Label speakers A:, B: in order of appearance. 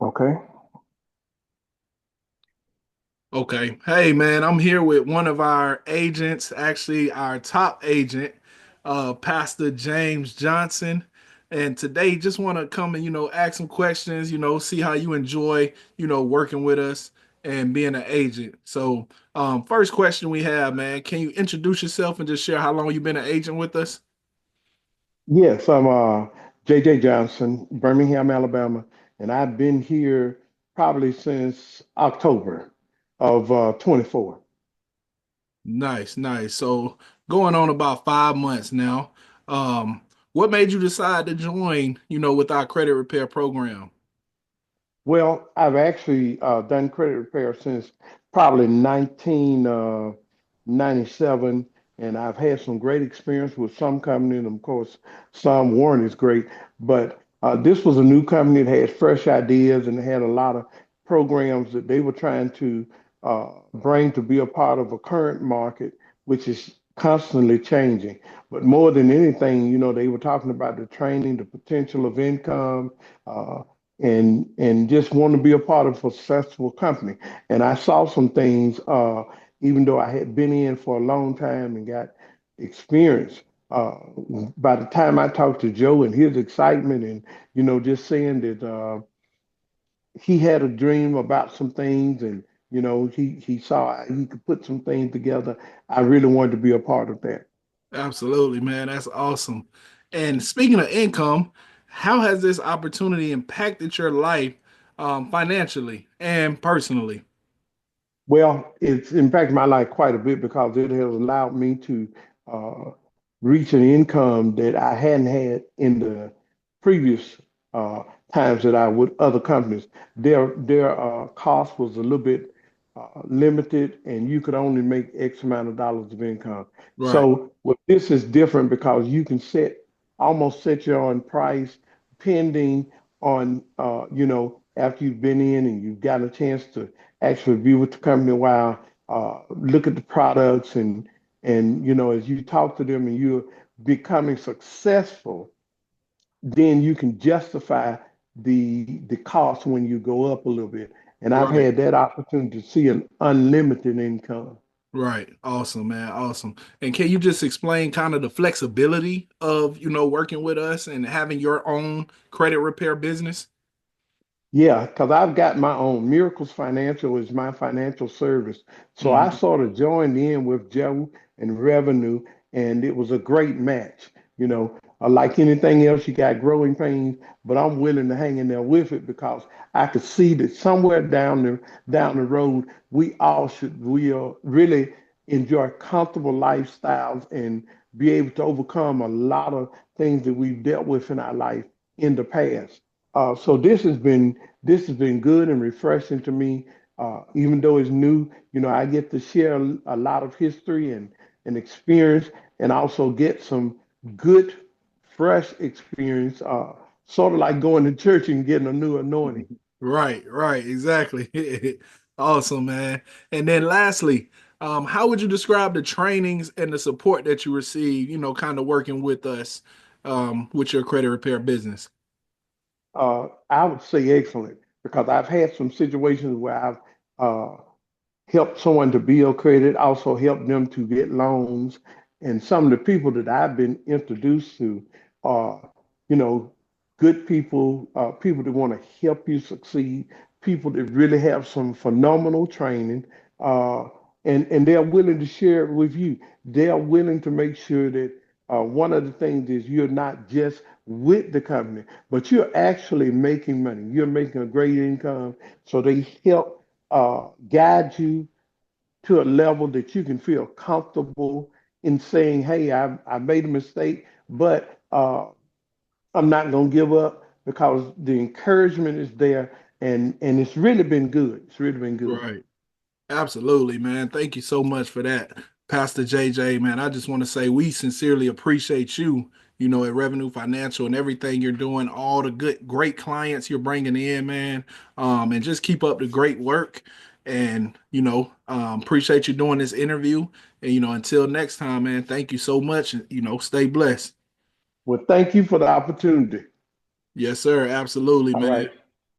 A: Okay.
B: Okay. Hey, man, I'm here with one of our agents, actually, our top agent, Pastor James Johnson. And today, just want to come and, ask some questions, see how you enjoy, working with us and being an agent. So, first question we have, man, can you introduce yourself and just share how long you've been an agent with us?
A: Yes, I'm JJ Johnson, Birmingham, Alabama, and I've been here probably since October of 24.
B: Nice, nice. So, going on about 5 months now. Um, what made you decide to join, with our credit repair program?
A: Well, I've actually done credit repair since probably 1997, and I've had some great experience with some companies, and of course, some weren't as great. But this was a new company that had fresh ideas and had a lot of programs that they were trying to bring to be a part of a current market, which is constantly changing. But more than anything, they were talking about the training, the potential of income. And just want to be a part of a successful company. And I saw some things, even though I had been in for a long time and got experience. Uh, by the time I talked to Joe and his excitement, and just saying that he had a dream about some things, and he saw he could put some things together. I really wanted to be a part of that.
B: Absolutely, man. That's awesome. And speaking of income, how has this opportunity impacted your life financially and personally?
A: Well, it's impacted my life quite a bit because it has allowed me to uh, reach an income that I hadn't had in the previous uh, times that I with other companies. Their cost was a little bit limited, and you could only make X amount of dollars of income.
B: Right.
A: So, well, this is different because you can almost set your own price pending on after you've been in and you've gotten a chance to actually be with the company a while, look at the products, and as you talk to them and you're becoming successful, then you can justify the cost when you go up a little bit. And I've
B: Right.
A: had that opportunity to see an unlimited income.
B: Right. Awesome, man. Awesome. And can you just explain kind of the flexibility of, working with us and having your own credit repair business?
A: Yeah, because I've got my own. Miracles Financial is my financial service. So I
B: Mhm.
A: sort of joined in with Joe and Revenue, and it was a great match. Like anything else, you got growing pains, but I'm willing to hang in there with it because I could see that somewhere down the road, we'll really enjoy comfortable lifestyles and be able to overcome a lot of things that we've dealt with in our life in the past. So this has been good and refreshing to me. Even though it's new, I get to share a lot of history and experience, and also get some good, fresh experience. Sort of like going to church and getting a new anointing.
B: Right, right, exactly. Awesome, man. And then lastly, how would you describe the trainings and the support that you receive, kind of working with us with your credit repair business?
A: I would say excellent because I've had some situations where I've uh, help someone to build credit, also help them to get loans. And some of the people that I've been introduced to are, you know, good people, people that want to help you succeed, people that really have some phenomenal training, uh, and they're willing to share it with you. They're willing to make sure that one of the things is you're not just with the company, but you're actually making money. You're making a great income. So they help guide you to a level that you can feel comfortable in saying, "Hey, I made a mistake, but I'm not going to give up," because the encouragement is there, and it's really been good. It's really been good.
B: Right. Absolutely, man. Thank you so much for that, Pastor JJ, man. I just want to say we sincerely appreciate you, at Revenue Financial and everything you're doing, all the good, great clients you're bringing in, man. And just keep up the great work. And, appreciate you doing this interview. And, until next time, man, thank you so much. And, stay blessed.
A: Well, thank you for the opportunity.
B: Yes, sir. Absolutely,
A: All right.
B: man.